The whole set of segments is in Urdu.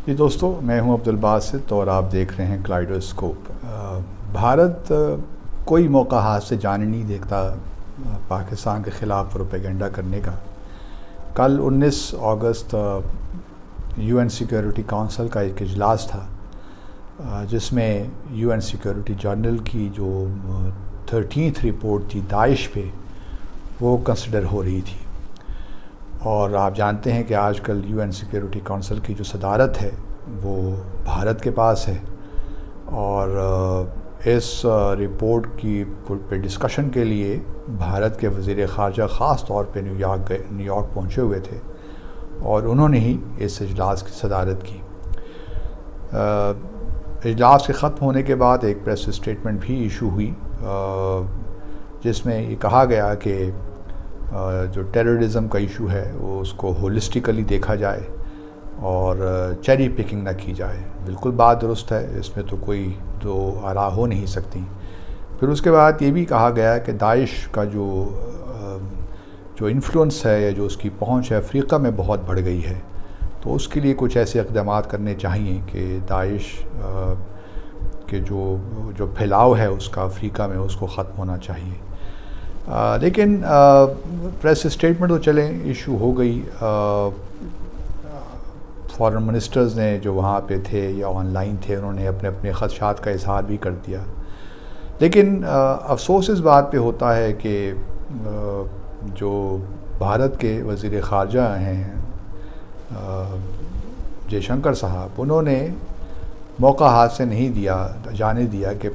جی دوستو، میں ہوں عبدالباسط اور آپ دیکھ رہے ہیں کلائڈوسکوپ۔ بھارت کوئی موقع ہاتھ سے جانے نہیں دیکھتا پاکستان کے خلاف پروپیگنڈا کرنے کا۔ کل 19 اگست UN سیکیورٹی کونسل کا ایک اجلاس تھا جس میں UN سیکیورٹی جنرل کی جو 13th رپورٹ تھی داعش پہ، وہ کنسیڈر ہو رہی تھی۔ اور آپ جانتے ہیں کہ آج کل UN سیکیورٹی کونسل کی جو صدارت ہے وہ بھارت کے پاس ہے، اور اس رپورٹ کی پہ ڈسکشن کے لیے بھارت کے وزیر خارجہ خاص طور پہ نیو یارک پہنچے ہوئے تھے، اور انہوں نے ہی اس اجلاس کی صدارت کی۔ اجلاس کے ختم ہونے کے بعد ایک پریس اسٹیٹمنٹ بھی ایشو ہوئی جس میں یہ کہا گیا کہ جو ٹیررزم کا ایشو ہے وہ اس کو ہولسٹیکلی دیکھا جائے اور چیری پکنگ نہ کی جائے۔ بالکل بات درست ہے، اس میں تو کوئی دو آراء ہو نہیں سکتی۔ پھر اس کے بعد یہ بھی کہا گیا کہ داعش کا جو انفلوئنس ہے یا جو اس کی پہنچ ہے افریقہ میں بہت بڑھ گئی ہے، تو اس کے لیے کچھ ایسے اقدامات کرنے چاہیے کہ داعش کے جو پھیلاؤ ہے اس کا افریقہ میں اس کو ختم ہونا چاہیے۔ لیکن پریس اسٹیٹمنٹ تو چلیں ایشو ہو گئی، فارن منسٹرز نے جو وہاں پہ تھے یا آن لائن تھے انہوں نے اپنے اپنے خدشات کا اظہار بھی کر دیا۔ لیکن افسوس اس بات پہ ہوتا ہے کہ جو بھارت کے وزیر خارجہ ہیں جے شنکر صاحب، انہوں نے موقع ہاتھ سے نہیں جانے دیا کہ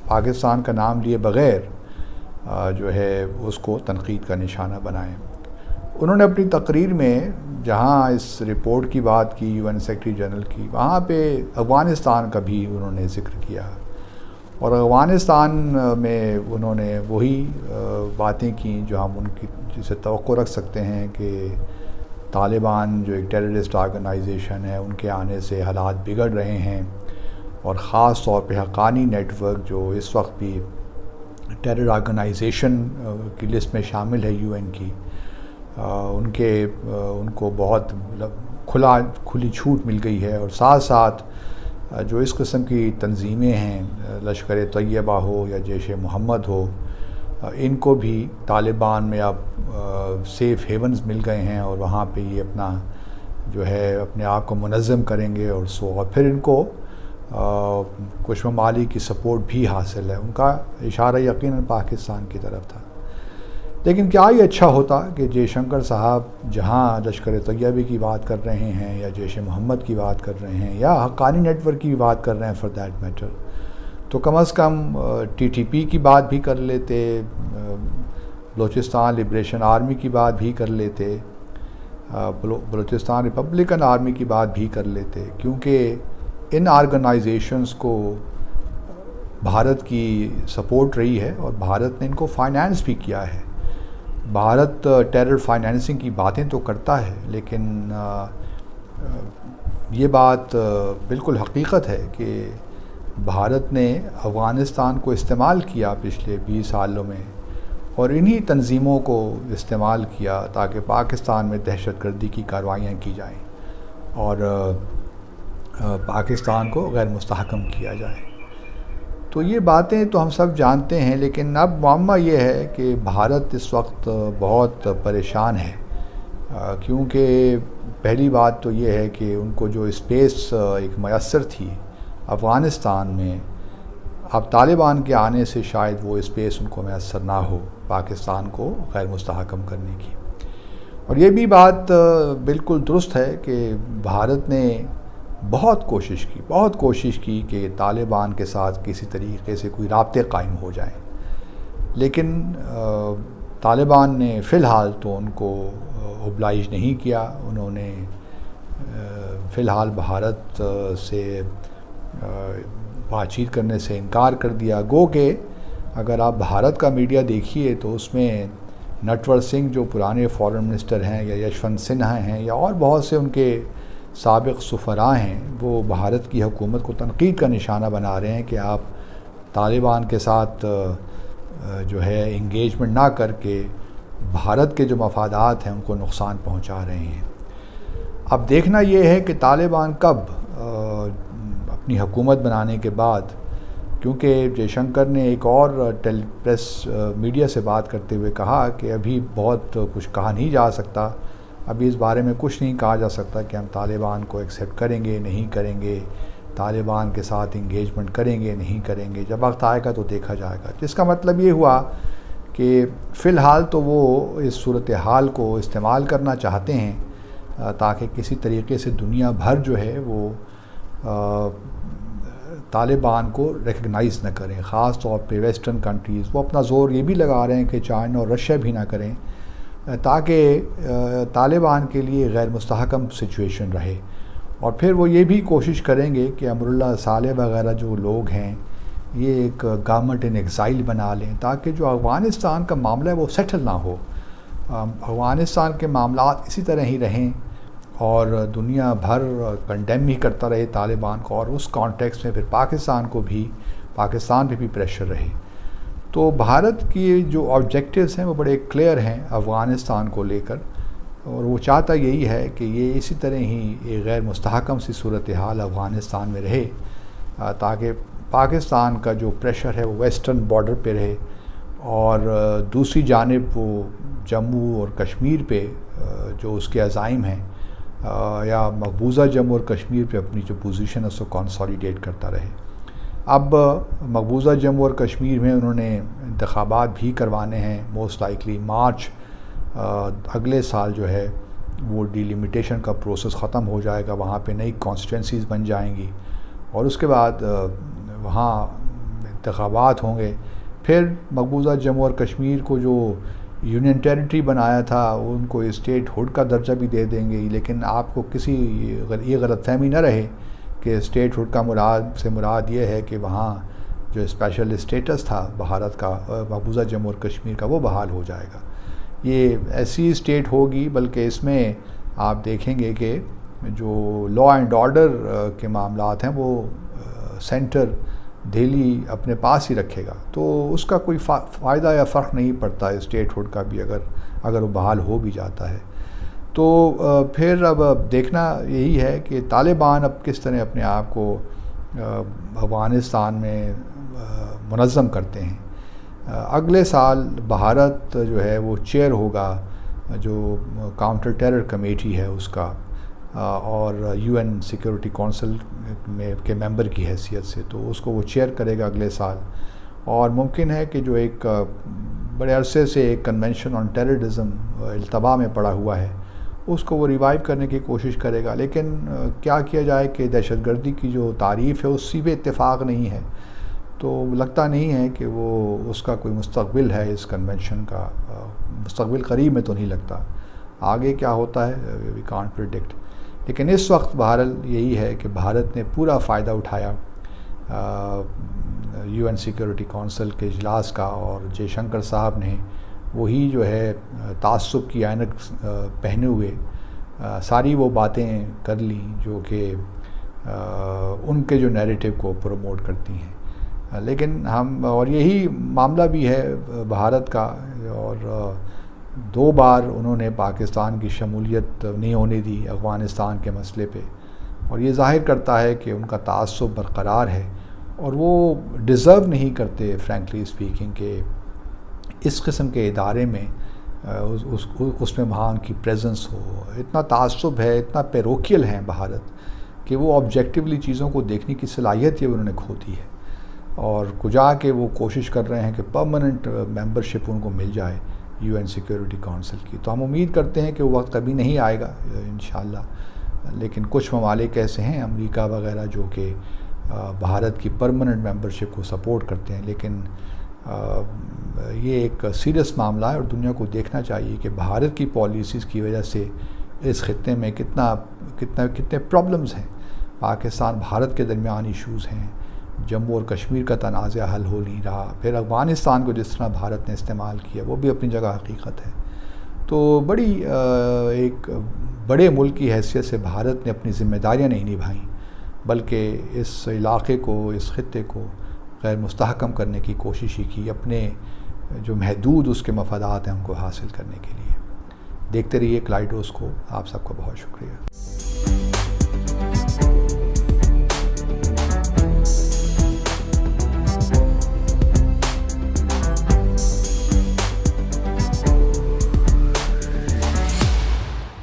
پاکستان کا نام لیے بغیر جو ہے اس کو تنقید کا نشانہ بنائیں۔ انہوں نے اپنی تقریر میں جہاں اس رپورٹ کی بات کی UN سیکرٹری جنرل کی، وہاں پہ افغانستان کا بھی انہوں نے ذکر کیا، اور افغانستان میں انہوں نے وہی باتیں کی جو ہم ان کی جسے توقع رکھ سکتے ہیں کہ طالبان جو ایک ٹیررسٹ آرگنائزیشن ہے ان کے آنے سے حالات بگڑ رہے ہیں، اور خاص طور پہ حقانی نیٹ ورک جو اس وقت بھی ٹیرر آرگنائزیشن کی لسٹ میں شامل ہے UN کی، ان کو بہت کھلی چھوٹ مل گئی ہے، اور ساتھ ساتھ جو اس قسم کی تنظیمیں ہیں لشکر طیبہ ہو یا جیش محمد ہو، ان کو بھی طالبان میں اب سیف ہیونز مل گئے ہیں، اور وہاں پہ یہ اپنے آپ کو منظم کریں گے، اور پھر ان کو کچھ ممالک کی سپورٹ بھی حاصل ہے۔ ان کا اشارہ یقیناً پاکستان کی طرف تھا۔ لیکن کیا یہ اچھا ہوتا کہ جے شنکر صاحب جہاں لشکر طیبہ کی بات کر رہے ہیں یا جیش محمد کی بات کر رہے ہیں یا حقانی نیٹ ورک کی بات کر رہے ہیں فار دیٹ میٹر، تو کم از کم TTP کی بات بھی کر لیتے، بلوچستان لبریشن آرمی کی بات بھی کر لیتے، بلوچستان ریپبلکن آرمی کی بات بھی کر لیتے، کیونکہ ان آرگنائزیشنز کو بھارت کی سپورٹ رہی ہے اور بھارت نے ان کو فائنانس بھی کیا ہے۔ بھارت ٹیرر فائنانسنگ کی باتیں تو کرتا ہے، لیکن یہ بات بالکل حقیقت ہے کہ بھارت نے افغانستان کو استعمال کیا پچھلے 20 سالوں میں، اور انہی تنظیموں کو استعمال کیا تاکہ پاکستان میں دہشت گردی کی کارروائیاں کی جائیں اور پاکستان کو غیر مستحکم کیا جائے۔ تو یہ باتیں تو ہم سب جانتے ہیں، لیکن اب معمہ یہ ہے کہ بھارت اس وقت بہت پریشان ہے، کیونکہ پہلی بات تو یہ ہے کہ ان کو جو اسپیس ایک میسر تھی افغانستان میں، اب طالبان کے آنے سے شاید وہ اسپیس ان کو میسر نہ ہو پاکستان کو غیر مستحکم کرنے کی۔ اور یہ بھی بات بالکل درست ہے کہ بھارت نے بہت کوشش کی کہ طالبان کے ساتھ کسی طریقے سے کوئی رابطے قائم ہو جائیں، لیکن طالبان نے فی الحال تو ان کو اوبلائج نہیں کیا۔ انہوں نے فی الحال بھارت سے بات چیت کرنے سے انکار کر دیا، گو کہ اگر آپ بھارت کا میڈیا دیکھیے تو اس میں نٹور سنگھ جو پرانے فارن منسٹر ہیں، یا یشونت سنہا ہیں، یا اور بہت سے ان کے سابق سفراء ہیں، وہ بھارت کی حکومت کو تنقید کا نشانہ بنا رہے ہیں کہ آپ طالبان کے ساتھ جو ہے انگیجمنٹ نہ کر کے بھارت کے جو مفادات ہیں ان کو نقصان پہنچا رہے ہیں۔ اب دیکھنا یہ ہے کہ طالبان کب اپنی حکومت بنانے کے بعد، کیونکہ جے شنکر نے ایک اور پریس میڈیا سے بات کرتے ہوئے کہا کہ ابھی بہت کچھ کہا نہیں جا سکتا، ابھی اس بارے میں کچھ نہیں کہا جا سکتا کہ ہم طالبان کو ایکسیپٹ کریں گے نہیں کریں گے، طالبان کے ساتھ انگیجمنٹ کریں گے نہیں کریں گے، جب وقت آئے گا تو دیکھا جائے گا۔ جس کا مطلب یہ ہوا کہ فی الحال تو وہ اس صورتحال کو استعمال کرنا چاہتے ہیں تاکہ کسی طریقے سے دنیا بھر جو ہے وہ طالبان کو ریکگنائز نہ کریں، خاص طور پہ ویسٹرن کنٹریز۔ وہ اپنا زور یہ بھی لگا رہے ہیں کہ چائنا اور رشیا بھی نہ کریں تاکہ طالبان کے لیے غیر مستحکم سچویشن رہے، اور پھر وہ یہ بھی کوشش کریں گے کہ امراللہ صالح وغیرہ جو لوگ ہیں یہ ایک گورنمنٹ ان ایگزائل بنا لیں تاکہ جو افغانستان کا معاملہ ہے وہ سیٹل نہ ہو، افغانستان کے معاملات اسی طرح ہی رہیں اور دنیا بھر کنڈیم ہی کرتا رہے طالبان کو، اور اس کانٹیکس میں پھر پاکستان پہ بھی پریشر رہے۔ تو بھارت کی جو آبجیکٹیوز ہیں وہ بڑے کلیئر ہیں افغانستان کو لے کر، اور وہ چاہتا یہی ہے کہ یہ اسی طرح ہی ایک غیر مستحکم سی صورتحال افغانستان میں رہے تاکہ پاکستان کا جو پریشر ہے وہ ویسٹرن بارڈر پہ رہے، اور دوسری جانب وہ جموں اور کشمیر پہ جو اس کے عزائم ہیں یا مقبوضہ جموں اور کشمیر پہ اپنی جو پوزیشن ہے اس کو کنسالیڈیٹ کرتا رہے۔ اب مقبوضہ جموں اور کشمیر میں انہوں نے انتخابات بھی کروانے ہیں، موسٹ لائکلی مارچ اگلے سال جو ہے وہ ڈیلیمیٹیشن کا پروسیس ختم ہو جائے گا، وہاں پہ نئی کانسٹیٹوئنسیز بن جائیں گی، اور اس کے بعد وہاں انتخابات ہوں گے۔ پھر مقبوضہ جموں اور کشمیر کو جو یونین ٹیریٹری بنایا تھا ان کو اسٹیٹ ہوڈ کا درجہ بھی دے دیں گے، لیکن آپ کو کسی یہ غلط فہمی نہ رہے کہ اسٹیٹ ہوڈ کا مراد یہ ہے کہ وہاں جو اسپیشل اسٹیٹس تھا بھارت کا مقبوضہ جموں اور کشمیر کا وہ بحال ہو جائے گا۔ یہ ایسی اسٹیٹ ہوگی، بلکہ اس میں آپ دیکھیں گے کہ جو لا اینڈ آرڈر کے معاملات ہیں وہ سینٹر دہلی اپنے پاس ہی رکھے گا، تو اس کا کوئی فائدہ یا فرق نہیں پڑتا اسٹیٹ ہوڈ کا بھی اگر وہ بحال ہو بھی جاتا ہے۔ تو پھر اب دیکھنا یہی ہے کہ طالبان اب کس طرح اپنے آپ کو افغانستان میں منظم کرتے ہیں۔ اگلے سال بھارت جو ہے وہ چیئر ہوگا جو کاؤنٹر ٹیرر کمیٹی ہے اس کا، اور یو این سیکیورٹی کونسل کے ممبر کی حیثیت سے، تو اس کو وہ چیئر کرے گا اگلے سال، اور ممکن ہے کہ جو ایک بڑے عرصے سے ایک کنونشن آن ٹیررزم التوا میں پڑا ہوا ہے اس کو وہ ریوائیو کرنے کی کوشش کرے گا، لیکن کیا کیا جائے کہ دہشت گردی کی جو تعریف ہے اسی پہ اتفاق نہیں ہے، تو لگتا نہیں ہے کہ وہ اس کا کوئی مستقبل ہے اس کنونشن کا، مستقبل قریب میں تو نہیں لگتا، آگے کیا ہوتا ہے وی کانٹ پریڈکٹ۔ لیکن اس وقت بہرحال یہی ہے کہ بھارت نے پورا فائدہ اٹھایا یو این سیکیورٹی کونسل کے اجلاس کا، اور جے شنکر صاحب نے وہی جو ہے تعصب کی عینک پہنے ہوئے ساری وہ باتیں کر لیں جو کہ ان کے جو نیریٹو کو پروموٹ کرتی ہیں۔ لیکن ہم اور یہی معاملہ بھی ہے بھارت کا، اور 2 بار انہوں نے پاکستان کی شمولیت نہیں ہونے دی افغانستان کے مسئلے پہ، اور یہ ظاہر کرتا ہے کہ ان کا تعصب برقرار ہے، اور وہ ڈیزرو نہیں کرتے فرینکلی اسپیکنگ کہ اس قسم کے ادارے میں اس میں وہاں ان کی پریزنس ہو۔ اتنا تعصب ہے، اتنا پیروکیل ہیں بھارت کہ وہ آبجیکٹیولی چیزوں کو دیکھنے کی صلاحیت یہ انہوں نے کھو دی ہے، اور کجا کے وہ کوشش کر رہے ہیں کہ پرماننٹ ممبرشپ ان کو مل جائے یو این سیکیورٹی کونسل کی۔ تو ہم امید کرتے ہیں کہ وہ وقت کبھی نہیں آئے گا انشاءاللہ، لیکن کچھ ممالک ایسے ہیں امریکہ وغیرہ جو کہ بھارت کی پرماننٹ ممبرشپ کو سپورٹ کرتے ہیں، لیکن یہ ایک سیریس معاملہ ہے، اور دنیا کو دیکھنا چاہیے کہ بھارت کی پالیسیز کی وجہ سے اس خطے میں کتنے پرابلمز ہیں۔ پاکستان بھارت کے درمیان ایشوز ہیں، جموں اور کشمیر کا تنازع حل ہو نہیں رہا، پھر افغانستان کو جس طرح بھارت نے استعمال کیا وہ بھی اپنی جگہ حقیقت ہے۔ تو بڑی ایک بڑے ملک کی حیثیت سے بھارت نے اپنی ذمہ داریاں نہیں نبھائیں، بلکہ اس علاقے کو، اس خطے کو غیر مستحکم کرنے کی کوشش ہی کی، اپنے جو محدود اس کے مفادات ہیں ان کو حاصل کرنے کے لیے۔ دیکھتے رہیے کلائڈوس کو۔ آپ سب کا بہت شکریہ۔